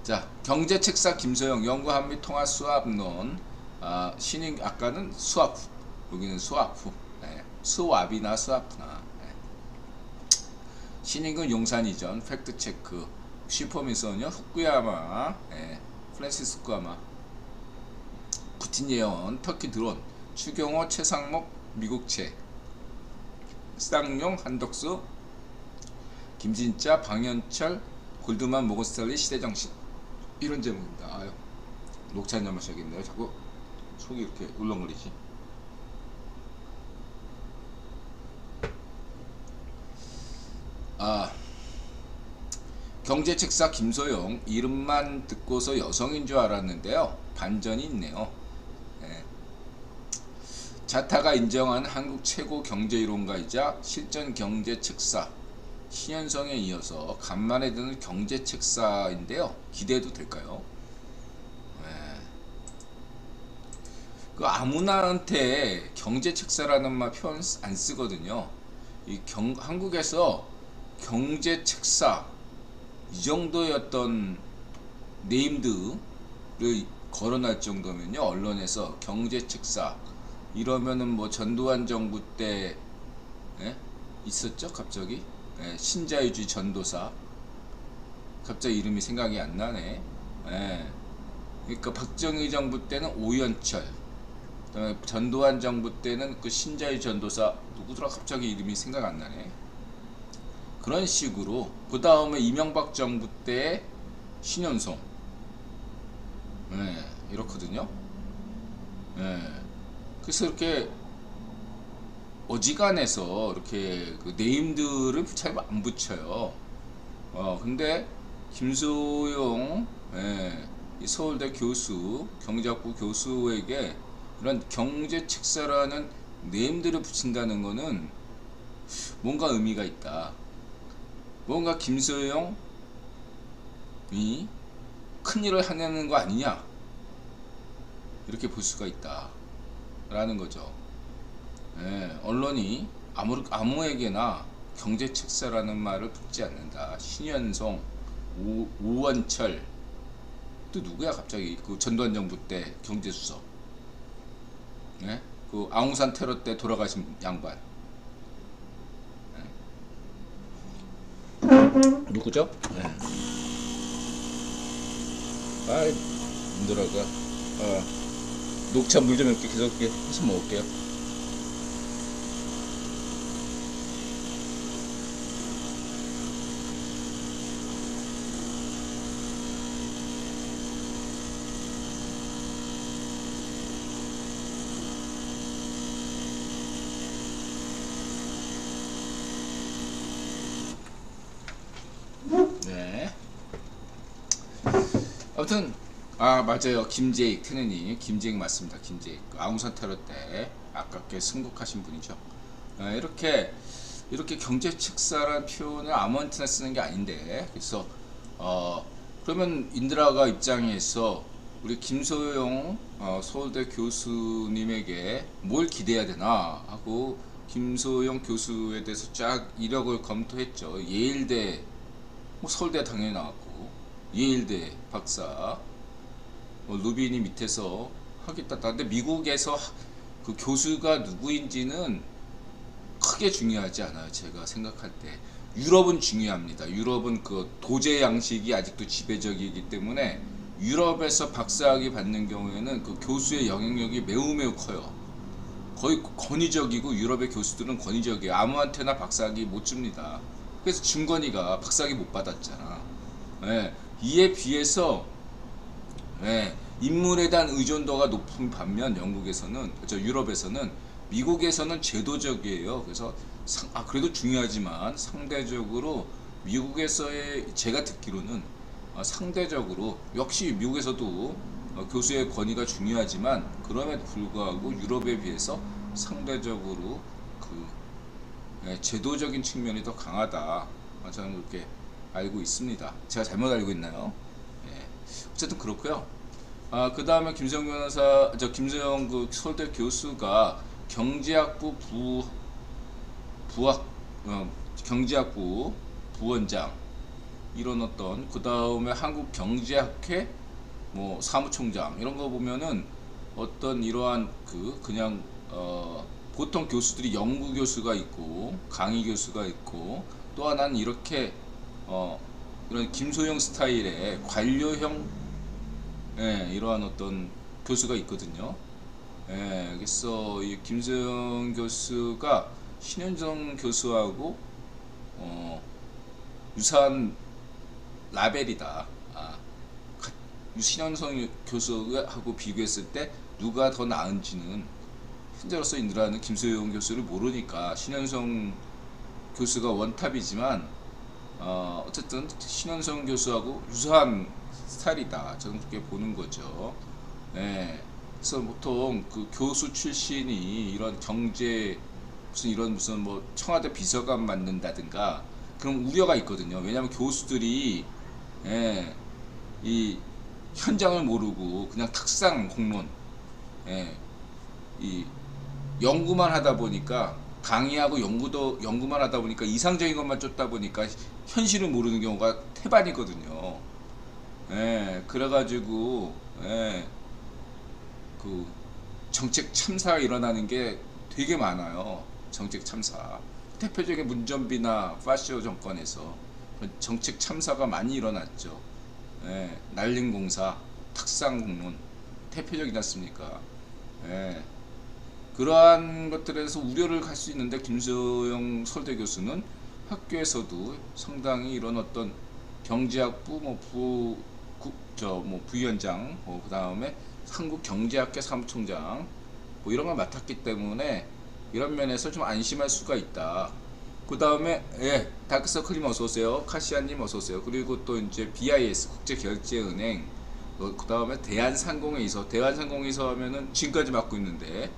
자, 경제책사 김소영 연구한미통합수합론. 신인 아까는 수합, 여기는 수합후. 네, 수합이나 수합나. 네. 신인군 용산이전 팩트체크 슈퍼미소녀 후쿠야마. 네, 프란시스코야마. 푸틴 예언 터키 드론 추경호 최상목 미국채 쌍용 한덕수 김진짜 방현철 골드만 모건스탠리 시대정신. 이런 제목입니다. 아유, 녹차한잔 마셔야겠네요. 자꾸 속이 이렇게 울렁거리지. 경제책사 김소영 이름만 듣고서 여성인 줄 알았는데요. 반전이 있네요. 네. 자타가 인정한 한국 최고 경제이론가이자 실전 경제책사 신현성에 이어서 간만에 드는 경제책사인데요. 기대해도 될까요? 네. 그 아무나한테 경제책사라는 말 표현 안 쓰거든요. 한국에서 경제책사 이 정도의 어떤 네임드를 거론할 정도면요, 언론에서 경제책사 이러면은 뭐 전두환 정부 때 있었죠, 갑자기. 신자유주의 전도사. 갑자기 이름이 생각이 안 나네. 그러니까 박정희 정부 때는 오연철, 그다음에 전두환 정부 때는 그 신자유주의 전도사 누구더라, 갑자기 이름이 생각 안 나네. 그런 식으로 그 다음에 이명박 정부 때 신현성. 이렇거든요. 그래서 이렇게 어지간해서 이렇게 그 네임들을 잘 안 붙여요. 근데 김소영, 이 서울대 교수, 경제학부 교수에게 이런 경제책사라는 네임들을 붙인다는 거는 뭔가 의미가 있다. 뭔가 김소영이 큰일을 하려는 거 아니냐, 이렇게 볼 수가 있다 라는 거죠. 언론이 아무에게나 경제책사라는 말을 붙지 않는다. 신현성, 오원철, 또 누구야 갑자기, 그 전두환 정부 때 경제수석, 그 아웅산 테러 때 돌아가신 양반, 누구죠? 힘들어가. 녹차 물 좀 이렇게 계속 이렇게 해서 먹을게요. 네. 아무튼 맞아요. 김재익 테네님, 김재익 맞습니다. 김재익 아웅산 테러 때 아깝게 승복하신 분이죠. 이렇게 경제책사라는 표현을 아무한테나 쓰는 게 아닌데, 그래서 그러면 인드라가 입장에서 우리 김소영 서울대 교수님에게 뭘 기대해야 되나 하고 김소영 교수에 대해서 쫙 이력을 검토했죠. 예일대, 뭐 서울대 당연히 나왔고, 예일대 박사, 루비니 밑에서 하겠다. 근데 미국에서 그 교수가 누구인지는 크게 중요하지 않아요. 제가 생각할 때 유럽은 중요합니다. 유럽은 그 도제 양식이 아직도 지배적이기 때문에 유럽에서 박사학위 받는 경우에는 그 교수의 영향력이 매우 커요. 거의 권위적이고, 유럽의 교수들은 권위적이에요. 아무한테나 박사학위 못 줍니다. 그래서 준건이가 박사학위 못 받았잖아. 이에 비해서 인물에 대한 의존도가 높은 반면 영국에서는, 유럽에서는, 미국에서는 제도적이에요. 그래서 그래도 중요하지만 상대적으로 미국에서의, 제가 듣기로는 상대적으로 역시 미국에서도 교수의 권위가 중요하지만 그럼에도 불구하고 유럽에 비해서 상대적으로 제도적인 측면이 더 강하다. 저는 그렇게 알고 있습니다. 제가 잘못 알고 있나요? 어쨌든 그렇고요. 그 다음에 김소영 변호사, 김소영 그 서울대 교수가 경제학부 경제학부 부원장, 이런 어떤 그 다음에 한국경제학회 뭐 사무총장 이런 거 보면은 어떤 이러한 그냥 보통 교수들이 연구 교수가 있고 강의 교수가 있고 또 하나는 이렇게 이런 김소영 스타일의 관료형 이러한 어떤 교수가 있거든요. 그래서 이 김소영 교수가 신현정 교수하고 유사한 라벨이다. 신현성 교수하고 비교했을 때 누가 더 나은지는 현재로서 인들아는 김소영 교수를 모르니까 신현성 교수가 원탑이지만 어쨌든 신현성 교수하고 유사한 스타일이다. 저는 그렇게 보는 거죠. 그래서 보통 그 교수 출신이 이런 경제 무슨 뭐 청와대 비서관 맡는다든가 그런 우려가 있거든요. 왜냐하면 교수들이 이 현장을 모르고 그냥 탁상 공론, 이 연구만 하다 보니까 강의하고 연구만 하다 보니까 이상적인 것만 쫓다 보니까 현실을 모르는 경우가 태반이거든요. 그래가지고 그 정책 참사가 일어나는 게 되게 많아요. 정책 참사. 대표적인 문전비나 파시오 정권에서 정책 참사가 많이 일어났죠. 난림공사, 탁상공론 대표적이지 않습니까? 그러한 것들에서 우려를 갈 수 있는데 김소영 서울대 교수는 학교에서도 상당히 이런 어떤 경제학부 부위원장 그 다음에 한국경제학회 사무총장 뭐 이런 걸 맡았기 때문에 이런 면에서 좀 안심할 수가 있다. 그 다음에 다크서클님 어서오세요. 카시아님 어서오세요. 그리고 또 이제 BIS 국제결제은행 그 다음에 대한상공회의소 하면은 지금까지 맡고 있는데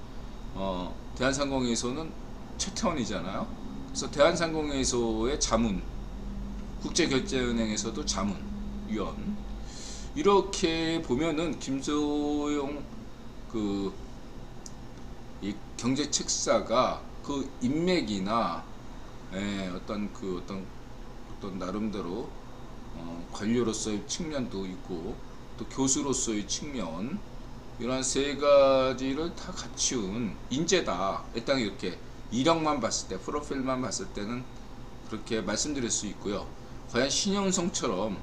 대한상공회의소는 최태원이잖아요. 그래서 대한상공회의소의 자문, 국제결제은행에서도 자문위원. 이렇게 보면은 김소영 이 경제책사가 그 인맥이나 어떤 나름대로 관료로서의 측면도 있고 또 교수로서의 측면 이런 세 가지를 다 갖춘 인재다. 일단 이렇게 이력만 봤을 때 프로필만 봤을 때는 그렇게 말씀드릴 수 있고요. 과연 신현성처럼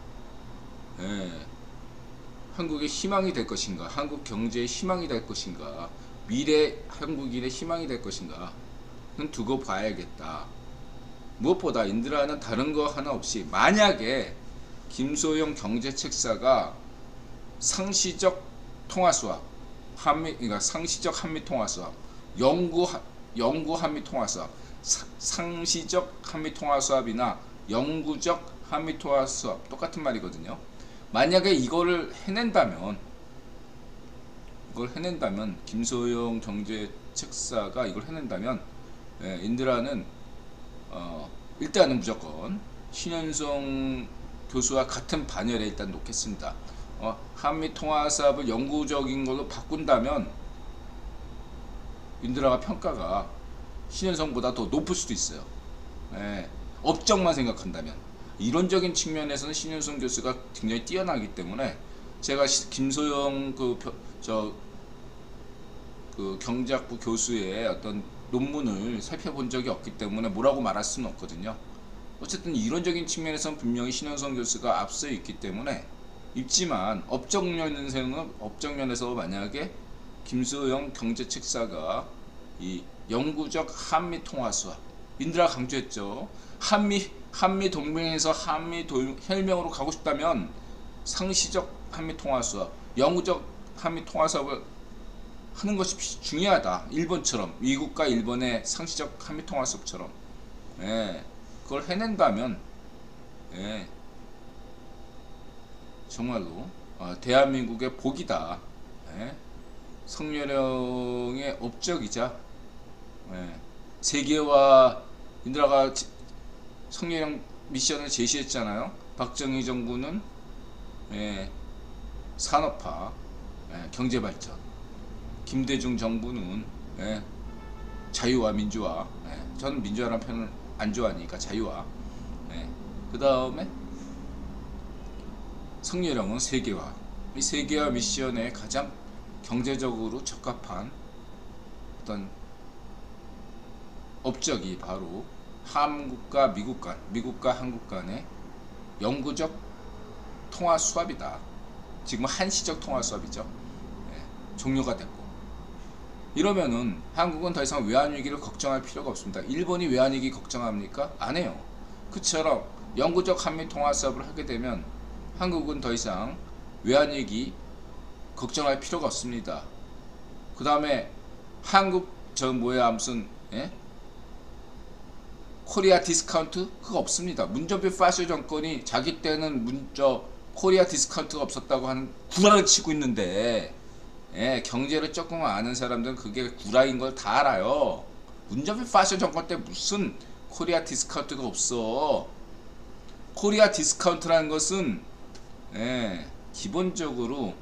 한국의 희망이 될 것인가, 한국 경제의 희망이 될 것인가, 미래 한국인의 희망이 될 것인가는 두고 봐야겠다. 무엇보다 인드라는 다른 거 하나 없이 만약에 김소영 경제책사가 상시적 통화수합, 그러니까 상시적 한미 통화수합, 영구 한미 통화수합, 상시적 한미 통화수합이나 영구적 한미 통화수합 똑같은 말이거든요. 만약에 이거를 해낸다면 김소영 경제책사가 이걸 해낸다면 인드라는 일단은 무조건 신현성 교수와 같은 반열에 일단 놓겠습니다. 한미 통화사업을 영구적인 걸로 바꾼다면 인드라가 평가가 신현성보다 더 높을 수도 있어요. 업적만 생각한다면 이론적인 측면에서는 신현성 교수가 굉장히 뛰어나기 때문에 제가 김소영 경제학부 교수의 어떤 논문을 살펴본 적이 없기 때문에 뭐라고 말할 수는 없거든요. 어쨌든 이론적인 측면에서는 분명히 신현성 교수가 앞서 있기 때문에 있지만 업적 면에서 만약에 김소영 경제책사가 이 영구적 한미 통화수합, 인드라 강조했죠. 한미 동맹에서 한미 혈맹으로 가고 싶다면 상시적 한미 통화수합, 영구적 한미 통화수합을 하는 것이 중요하다. 일본처럼, 미국과 일본의 상시적 한미 통화수합처럼 그걸 해낸다면 정말로 대한민국의 복이다. 성렬형의 업적이자 세계와 인드라가 성렬형 미션을 제시했잖아요. 박정희 정부는 산업화, 경제발전, 김대중 정부는 자유와 민주화. 저는 민주화라는 표현을 안 좋아하니까 자유화. 그 다음에 성렬형은 세계화. 이 세계화 미션에 가장 경제적으로 적합한 어떤 업적이 바로 한국과 미국과 한국 간의 영구적 통화 수합이다. 지금은 한시적 통화 수합이죠. 종료가 됐고, 이러면은 한국은 더 이상 외환위기를 걱정할 필요가 없습니다. 일본이 외환위기 걱정합니까? 안 해요. 그처럼 영구적 한미 통화 수합을 하게 되면 한국은 더 이상 외환위기 걱정할 필요가 없습니다. 그 다음에 한국 무슨 코리아 디스카운트? 그거 없습니다. 문정비 파쇼 정권이 자기 때는 코리아 디스카운트가 없었다고 하는 구라를 치고 있는데, 경제를 조금 아는 사람들은 그게 구라인 걸 다 알아요. 문정비 파쇼 정권 때 무슨 코리아 디스카운트가 없어. 코리아 디스카운트라는 것은 기본적으로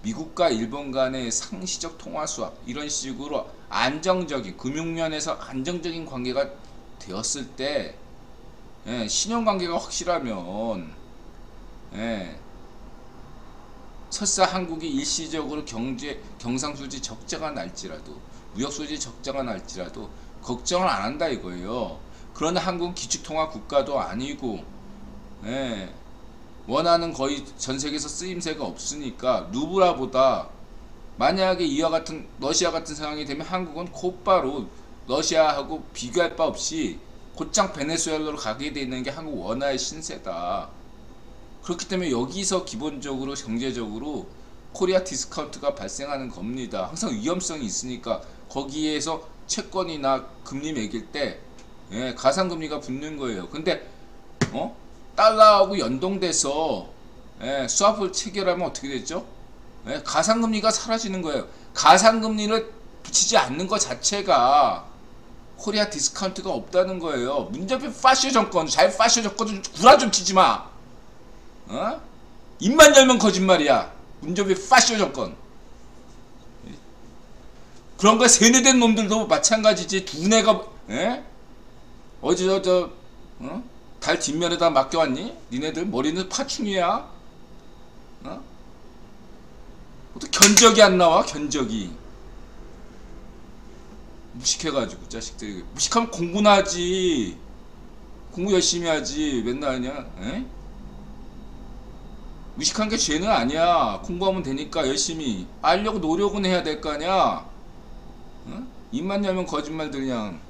미국과 일본 간의 상시적 통화 수합, 이런 식으로 안정적인, 금융면에서 안정적인 관계가 되었을 때, 신용관계가 확실하면, 설사 한국이 일시적으로 경상수지 적자가 날지라도, 무역수지 적자가 날지라도 걱정을 안 한다 이거예요. 그러나 한국은 기축통화 국가도 아니고, 원하는 거의 전세계에서 쓰임새가 없으니까 루브라보다, 만약에 이와 같은 러시아 같은 상황이 되면 한국은 곧바로 러시아하고 비교할 바 없이 곧장 베네수엘라로 가게 되는 게 한국 원화의 신세다. 그렇기 때문에 여기서 기본적으로 경제적으로 코리아 디스카운트가 발생하는 겁니다. 항상 위험성이 있으니까 거기에서 채권이나 금리 매길 때 가상금리가 붙는 거예요. 근데 달러하고 연동돼서 수합을 체결하면 어떻게 되죠? 가상금리가 사라지는 거예요. 가상금리를 붙이지 않는 것 자체가 코리아 디스카운트가 없다는 거예요. 문재인 파쇼 정권, 파쇼 정권 구라 좀 치지 마. 입만 열면 거짓말이야. 문재인 파쇼 정권. 그런 거 세뇌된 놈들도 마찬가지지. 두뇌가 어제 달 뒷면에다 맡겨왔니? 니네들 머리는 파충이야. 어떻게 견적이 안 나와? 견적이. 무식해가지고 자식들이. 무식하면 공부나 하지. 공부 열심히 하지. 맨날 그냥 무식한 게 죄는 아니야. 공부하면 되니까 열심히 알려고 노력은 해야 될 거 아니야. 입만 열면 거짓말들 그냥.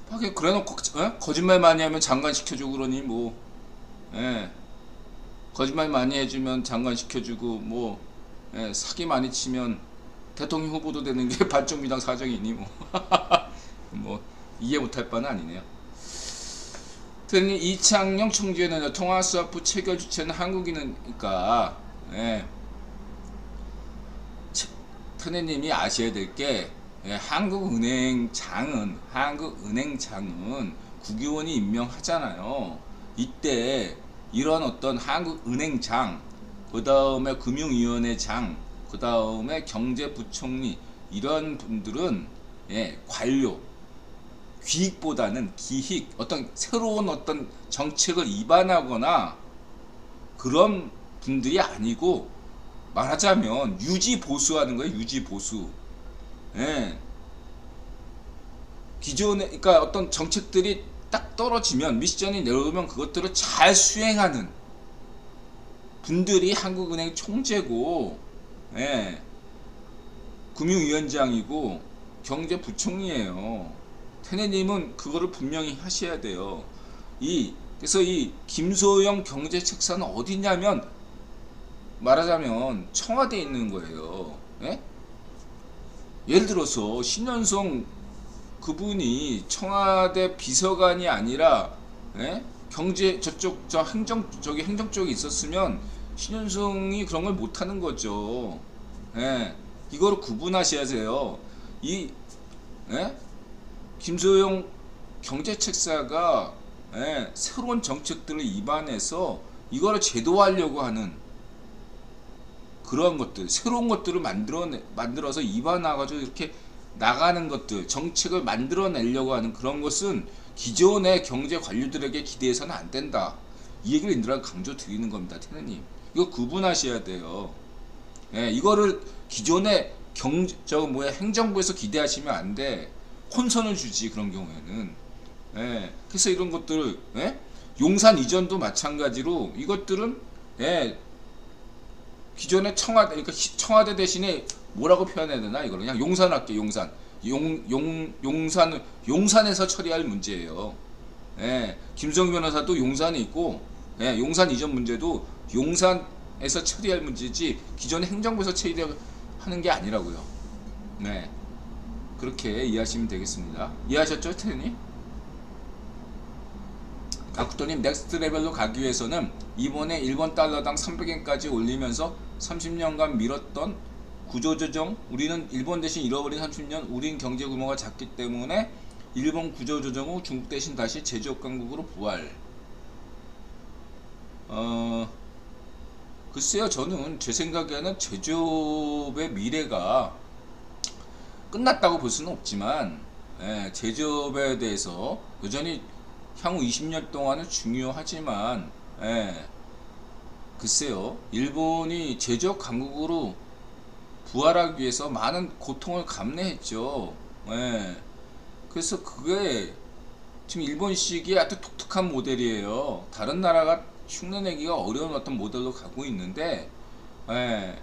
하긴 그래놓고 거짓말 많이 하면 장관 시켜주고 그러니 뭐. 거짓말 많이 해주면 장관 시켜주고 뭐. 사기 많이 치면 대통령 후보도 되는 게 반쪽미당 사정이니 뭐. 뭐 이해 못할 바는 아니네요. 이창용 총재는 통화수합부 체결 주체는 한국이니까 트네님이 아셔야 될 게, 한국은행장은 국유원이 임명하잖아요. 이때 이런 어떤 한국은행장, 그 다음에 금융위원회장, 그 다음에 경제부총리, 이런 분들은 관료, 기익보다는 기익, 어떤 새로운 어떤 정책을 입안하거나 그런 분들이 아니고, 말하자면 유지 보수하는 거예요. 유지 보수. 기존에, 그러니까 어떤 정책들이 딱 떨어지면, 미션이 내려오면 그것들을 잘 수행하는 분들이 한국은행 총재고, 금융위원장이고 경제부총리예요. 테네님은 그거를 분명히 하셔야 돼요. 그래서 이 김소영 경제책사는 어디냐면, 말하자면 청와대에 있는 거예요. 예를 들어서 신현송 그분이 청와대 비서관이 아니라 경제 행정 쪽에 있었으면 신현송이 그런 걸 못하는 거죠. 이거를 구분하셔야 돼요. 김소영 경제책사가 새로운 정책들을 입안해서 이거를 제도화하려고 하는 그러한 것들, 새로운 것들을 만들어서 입안해가지고 이렇게 나가는 것들, 정책을 만들어내려고 하는 그런 것은 기존의 경제 관료들에게 기대해서는 안 된다. 이 얘기를 인드라가 강조 드리는 겁니다. 테느님, 이거 구분하셔야 돼요. 예, 이거를 기존의 행정부에서 기대하시면 안 돼. 혼선을 주지, 그런 경우에는. 예, 그래서 이런 것들을, 예? 용산 이전도 마찬가지로 이것들은, 예, 기존의 청와대, 그러니까 청와대 대신에 뭐라고 표현해야 되나, 이걸 그냥 용산 할게. 용산에서 처리할 문제예요. 예, 김성희 변호사도 용산에 있고, 예, 용산 이전 문제도 용산에서 처리할 문제지 기존의 행정부에서 처리하는 게 아니라고요. 네, 그렇게 이해하시면 되겠습니다. 이해하셨죠, 테니? 가쿠토님, 넥스트 레벨로 가기 위해서는 이번에 일본 달러당 300엔까지 올리면서 30년간 미뤘던 구조조정, 우리는 일본 대신 잃어버린 30년, 우린 경제 규모가 작기 때문에 일본 구조조정 후 중국 대신 다시 제조업 강국으로 부활. 글쎄요, 저는 제 생각에는 제조업의 미래가 끝났다고 볼 수는 없지만, 예, 제조업에 대해서 여전히 향후 20년 동안은 중요하지만, 예, 글쎄요, 일본이 제조업 강국으로 부활하기 위해서 많은 고통을 감내했죠. 예, 그래서 그게 지금 일본식이 아주 독특한 모델이에요. 다른 나라가 흉내내기가 어려운 어떤 모델로 가고 있는데, 예,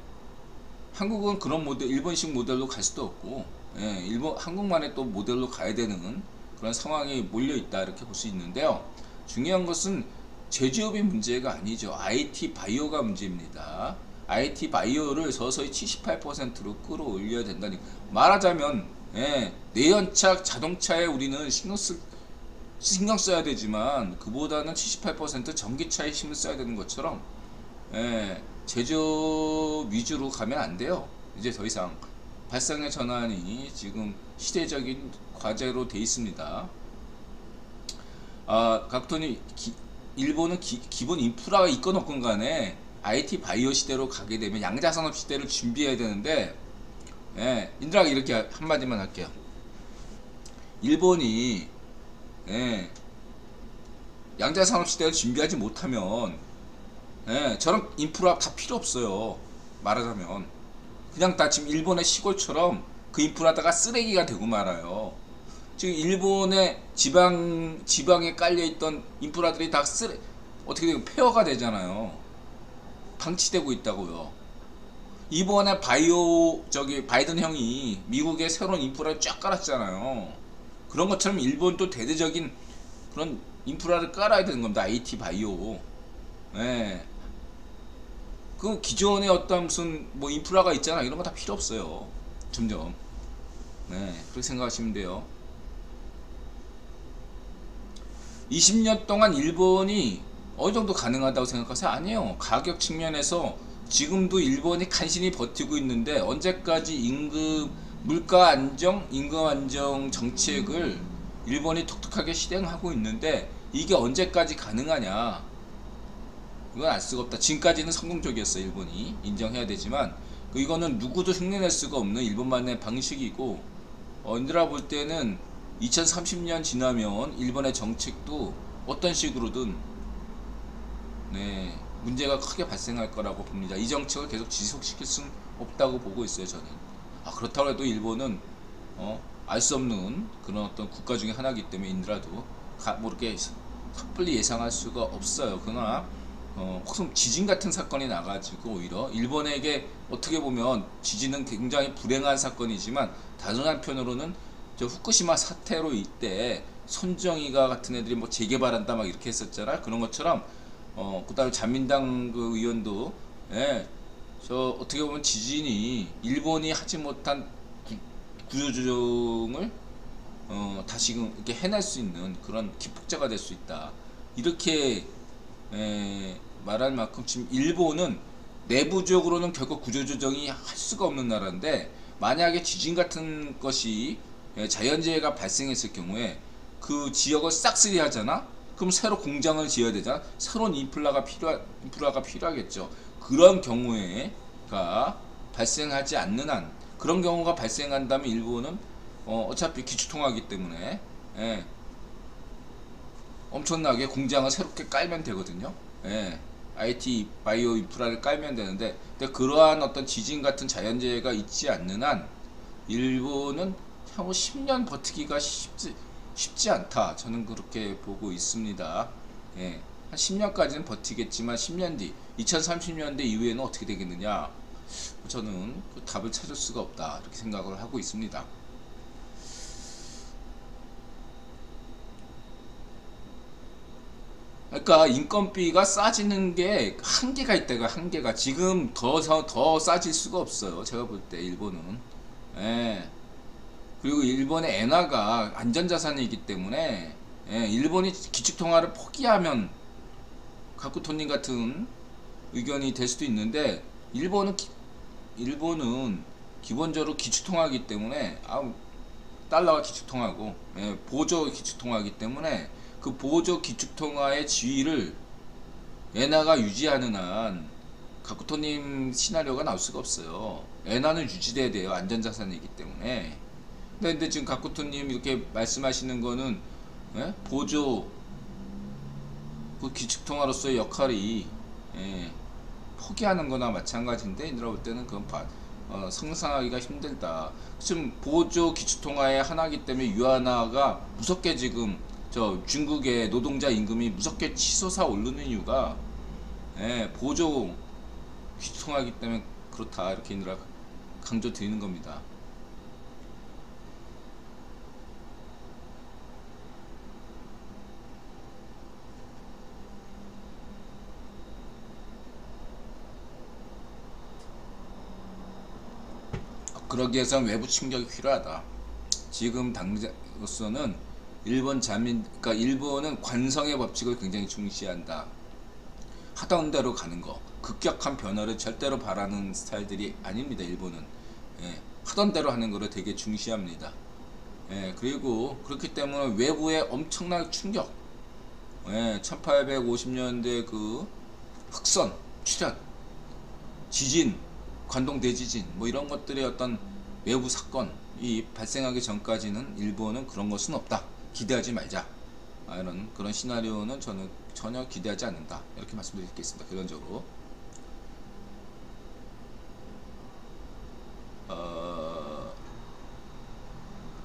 한국은 그런 모델, 일본식 모델로 갈 수도 없고, 예, 한국만의 또 모델로 가야 되는 그런 상황이 몰려있다, 이렇게 볼 수 있는데요. 중요한 것은 제조업이 문제가 아니죠. IT 바이오가 문제입니다. IT 바이오를 서서히 78%로 끌어올려야 된다니. 말하자면, 예, 내연차 자동차에 우리는 신경 써야 되지만, 그보다는 78% 전기차에 힘을 써야 되는 것처럼, 예, 제조업 위주로 가면 안 돼요. 이제 더 이상 발상의 전환이 지금 시대적인 과제로 돼 있습니다. 각톤이 일본은 기본 인프라가 있건 없건 간에 IT 바이오 시대로 가게 되면 양자산업 시대를 준비해야 되는데, 예, 인드라가 이렇게 한마디만 할게요. 일본이, 예, 양자산업 시대를 준비하지 못하면, 예, 저런 인프라 다 필요 없어요. 말하자면 그냥 다 지금 일본의 시골처럼 그 인프라다가 쓰레기가 되고 말아요. 지금 일본의 지방에 깔려있던 인프라들이 다 어떻게 되고 폐허가 되잖아요. 방치되고 있다고요. 이번에 바이든 형이 미국의 새로운 인프라를 쫙 깔았잖아요. 그런 것처럼 일본도 대대적인 그런 인프라를 깔아야 되는 겁니다. IT 바이오. 예. 그 기존에 어떤 무슨 뭐 인프라가 있잖아, 이런 거 다 필요 없어요. 점점. 네, 그렇게 생각하시면 돼요. 20년 동안 일본이 어느 정도 가능하다고 생각하세요? 아니에요. 가격 측면에서 지금도 일본이 간신히 버티고 있는데, 언제까지 물가 안정, 임금 안정 정책을 일본이 독특하게 실행하고 있는데, 이게 언제까지 가능하냐? 이건 알 수가 없다. 지금까지는 성공적이었어요. 일본이 인정해야 되지만, 이거는 누구도 흉내낼 수가 없는 일본만의 방식이고, 인드라 볼 때는 2030년 지나면 일본의 정책도 어떤 식으로든, 네, 문제가 크게 발생할 거라고 봅니다. 이 정책을 계속 지속시킬 수는 없다고 보고 있어요, 저는. 그렇다고 해도 일본은 알 수 없는 그런 어떤 국가 중에 하나이기 때문에 인드라도 뭐 이렇게 섣불리 예상할 수가 없어요. 그러나 혹은 지진 같은 사건이 나가지고 오히려 일본에게 어떻게 보면 지진은 굉장히 불행한 사건이지만, 다른 한편으로는 저 후쿠시마 사태로 이때 손정희가 같은 애들이 뭐 재개발한다 막 이렇게 했었잖아. 그런 것처럼 그다음에 자민당 그 의원도, 예, 저 어떻게 보면 지진이 일본이 하지 못한 구조조정을 다시금 이렇게 해낼 수 있는 그런 기폭제가 될 수 있다, 이렇게 말할 만큼 지금 일본은 내부적으로는 결국 구조조정이 할 수가 없는 나라인데, 만약에 지진 같은 것이 자연재해가 발생했을 경우에 그 지역을 싹쓸이 하잖아? 그럼 새로 공장을 지어야 되잖아? 새로운 인프라가 필요하겠죠. 그런 경우에가 발생하지 않는 한, 그런 경우가 발생한다면 일본은 어차피 기초통화기 때문에, 예, 엄청나게 공장을 새롭게 깔면 되거든요. 예, IT 바이오 인프라를 깔면 되는데, 근데 그러한 어떤 지진 같은 자연재해가 있지 않는 한 일본은 향후 10년 버티기가 쉽지 않다. 저는 그렇게 보고 있습니다. 예, 한 10년까지는 버티겠지만 10년 뒤 2030년대 이후에는 어떻게 되겠느냐, 저는 그 답을 찾을 수가 없다, 이렇게 생각을 하고 있습니다. 그러니까 인건비가 싸지는 게 한계가 있다가, 한계가 지금 더 싸질 수가 없어요. 제가 볼 때 일본은. 예. 그리고 일본의 엔화가 안전자산이기 때문에, 예, 일본이 기축통화를 포기하면 가쿠토님 같은 의견이 될 수도 있는데, 일본은 기본적으로 기축통화이기 때문에, 달러가 기축통화고, 예, 보조 기축통화이기 때문에 그 보조 기축통화의 지위를 엔화가 유지하는 한 가쿠토님 시나리오가 나올 수가 없어요. 엔화는 유지돼야 돼요. 안전자산이기 때문에. 근데 지금 가쿠토님 이렇게 말씀하시는 거는, 예? 보조 그 기축통화로서의 역할이, 예, 포기하는 거나 마찬가지인데, 인들어 볼 때는 그건 상상하기가 힘들다. 지금 보조 기축통화의 하나이기 때문에 유한화가 무섭게 지금 중국의 노동자 임금이 무섭게 치솟아 오르는 이유가, 예, 보조 기축통화이기 때문에 그렇다, 이렇게 인들어 강조 드리는 겁니다. 그러기 위해서는 외부 충격이 필요하다. 지금 당장으로서는 그러니까 일본은 관성의 법칙을 굉장히 중시한다. 하던 대로 가는 거, 급격한 변화를 절대로 바라는 스타일들이 아닙니다. 일본은, 예, 하던 대로 하는 거를 되게 중시합니다. 예, 그리고 그렇기 때문에 외부의 엄청난 충격, 예, 1850년대 그 흑선 출현, 지진, 관동 대지진, 뭐 이런 것들의 어떤 외부 사건이 발생하기 전까지는 일본은 그런 것은 없다, 기대하지 말자, 이런 그런 시나리오는 저는 전혀 기대하지 않는다, 이렇게 말씀드리겠습니다. 결론적으로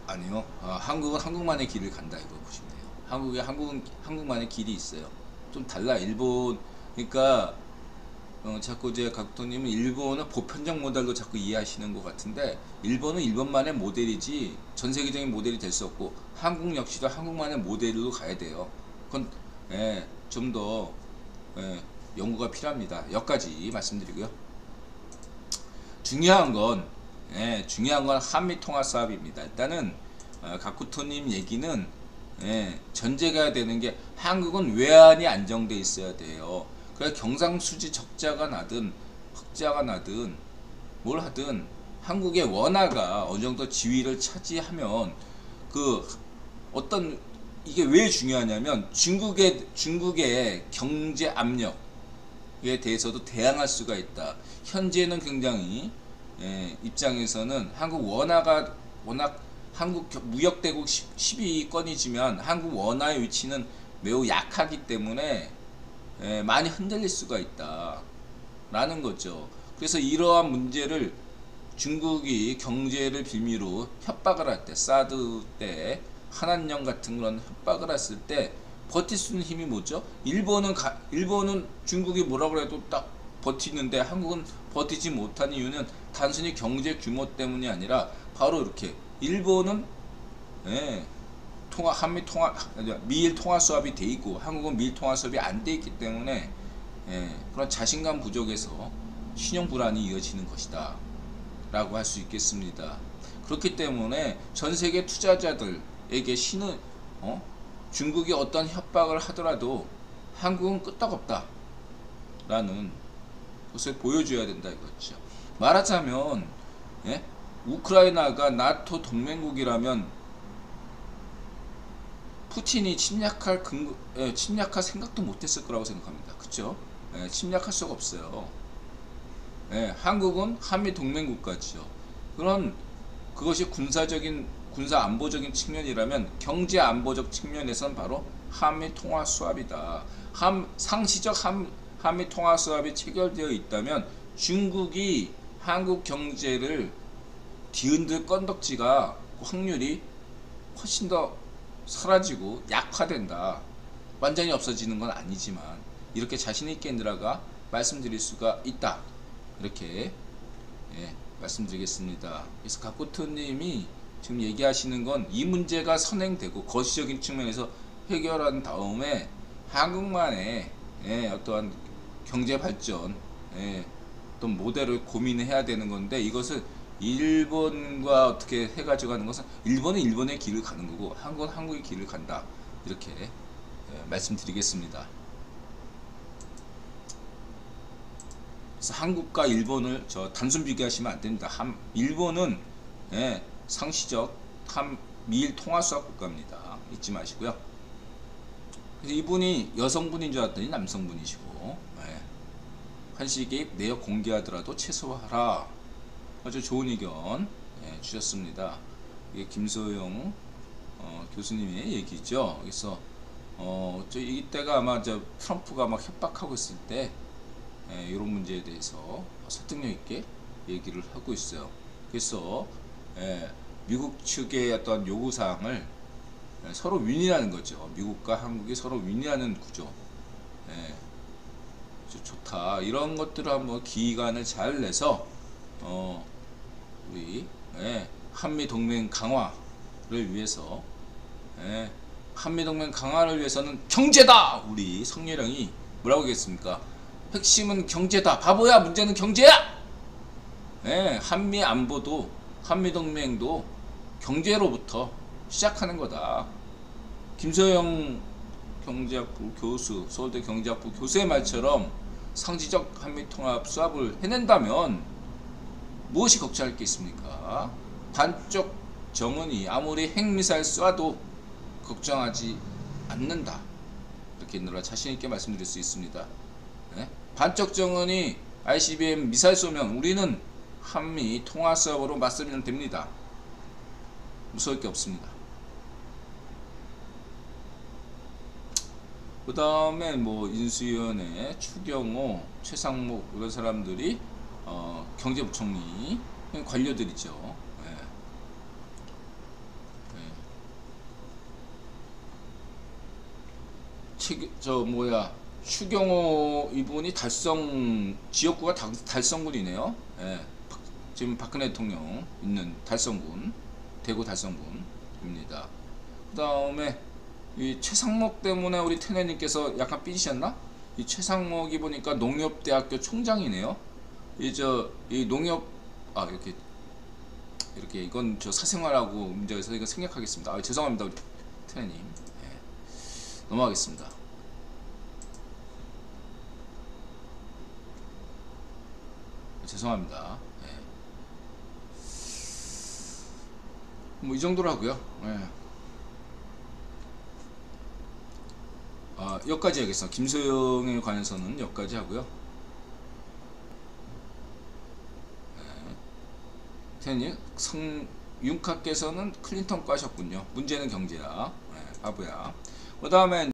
아니요, 한국은 한국만의 길을 간다, 이거 보시면 돼요. 한국은 한국만의 길이 있어요. 좀 달라. 일본, 그러니까 자꾸 이제 각도님은 일본은 보편적 모델로 자꾸 이해하시는 것 같은데, 일본은 일본만의 모델이지 전 세계적인 모델이 될 수 없고, 한국 역시도 한국만의 모델로 가야 돼요. 그건, 예, 좀 더, 예, 연구가 필요합니다. 여기까지 말씀드리고요. 중요한 건, 예, 중요한 건 한미 통화 사업입니다. 일단은 가쿠토님 얘기는, 예, 전제가 되는 게 한국은 외환이 안정돼 있어야 돼요. 그래서 경상수지 적자가 나든 흑자가 나든 뭘 하든 한국의 원화가 어느 정도 지위를 차지하면, 그 어떤, 이게 왜 중요하냐면 중국의 경제 압력에 대해서도 대항할 수가 있다. 현재는 굉장히, 예, 입장에서는 한국 원화가 워낙, 한국 무역대국 12위권이지만 한국 원화의 위치는 매우 약하기 때문에, 예, 많이 흔들릴 수가 있다 라는 거죠. 그래서 이러한 문제를 중국이 경제를 빌미로 협박을 할 때, 사드 때, 한한령 같은 그런 협박을 했을 때 버틸 수 있는 힘이 뭐죠? 일본은 중국이 뭐라고 해도 딱 버티는데, 한국은 버티지 못한 이유는 단순히 경제 규모 때문이 아니라 바로 이렇게 일본은, 예, 미일 통화 수합이 돼 있고 한국은 미일 통화 수합이 안 돼 있기 때문에, 예, 그런 자신감 부족에서 신용 불안이 이어지는 것이다 라고 할 수 있겠습니다. 그렇기 때문에 전 세계 투자자들에게 중국이 어떤 협박을 하더라도 한국은 끄떡없다 라는 것을 보여줘야 된다 이거죠. 말하자면, 예? 우크라이나가 나토 동맹국이라면 푸틴이 침략할 생각도 못했을 거라고 생각합니다. 그쵸? 예, 침략할 수가 없어요. 예, 한국은 한미 동맹국가죠. 그것이 군사 안보적인 측면이라면, 경제 안보적 측면에선 바로 한미 통화 수합이다. 상시적 한미 통화 수합이 체결되어 있다면 중국이 한국 경제를 뒤흔들 건덕지가 확률이 훨씬 더 사라지고 약화된다. 완전히 없어지는 건 아니지만 이렇게 자신있게 인드라가 말씀드릴 수가 있다. 이렇게 말씀드리겠습니다. 그래서 가코트님이 지금 얘기하시는 건 이 문제가 선행되고 거시적인 측면에서 해결한 다음에 한국만의 어떠한 경제 발전 어떤 모델을 고민해야 되는 건데, 이것을 일본과 어떻게 해가지고 하는 것은 일본은 일본의 길을 가는 거고 한국은 한국의 길을 간다. 이렇게 말씀드리겠습니다. 그래서 한국과 일본을 단순 비교하시면 안 됩니다. 일본은 상시적 미일 통화수합 국가입니다. 잊지 마시고요. 그래서 이분이 여성분인 줄 알았더니 남성분이시고, 한시 개입 내역 공개하더라도 최소화하라. 아주 좋은 의견 주셨습니다. 이게 김소영 교수님의 얘기죠. 그래서 이때가 아마 트럼프가 막 협박하고 있을 때 이런 문제에 대해서 설득력 있게 얘기를 하고 있어요. 그래서 미국 측의 어떤 요구사항을 서로 윈윈하는 거죠. 미국과 한국이 서로 윈윈하는 구조. 좋다. 이런 것들을 한번 기간을 잘 내서 우리 한미 동맹 강화를 위해서 한미 동맹 강화를 위해서는 경제다. 우리 성렬형이 뭐라고 하겠습니까? 핵심은 경제다. 바보야, 문제는 경제야. 한미 안보도 한미 동맹도 경제로부터 시작하는 거다. 김소영 경제학부 교수, 서울대 경제학부 교수의 말처럼 상시적 한미 통합 수합을 해낸다면 무엇이 걱정할 게 있습니까? 반쪽 정은이 아무리 핵미사일 쏴도 걱정하지 않는다. 이렇게 너라 자신있게 말씀드릴 수 있습니다. 반쪽 정은이 ICBM 미사일 쏘면 우리는 한미 통화 수합으로 맞서면 됩니다. 무서울 게 없습니다. 그 다음에 뭐 인수위원회 추경호, 최상목 이런 사람들이 경제부총리 관료들이죠. 추경호 이분이 지역구가 달성군이네요. 지금 박근혜 대통령 있는 달성군, 대구 달성군입니다. 그 다음에 이 최상목 때문에 우리 태네님께서 약간 삐지셨나? 이 최상목이 보니까 농협대학교 총장이네요. 이 농협 이렇게 이건 사생활하고 문제에서 이거 생략하겠습니다. 죄송합니다, 우리 태네님. 넘어가겠습니다. 죄송합니다. 뭐 이 정도로 하고요. 여기까지 하겠습니다. 김소영에 관해서는 여기까지 하고요. 태님, 윤카께서는 클린턴 과셨군요. 문제는 경제야. 바보야. 그 다음에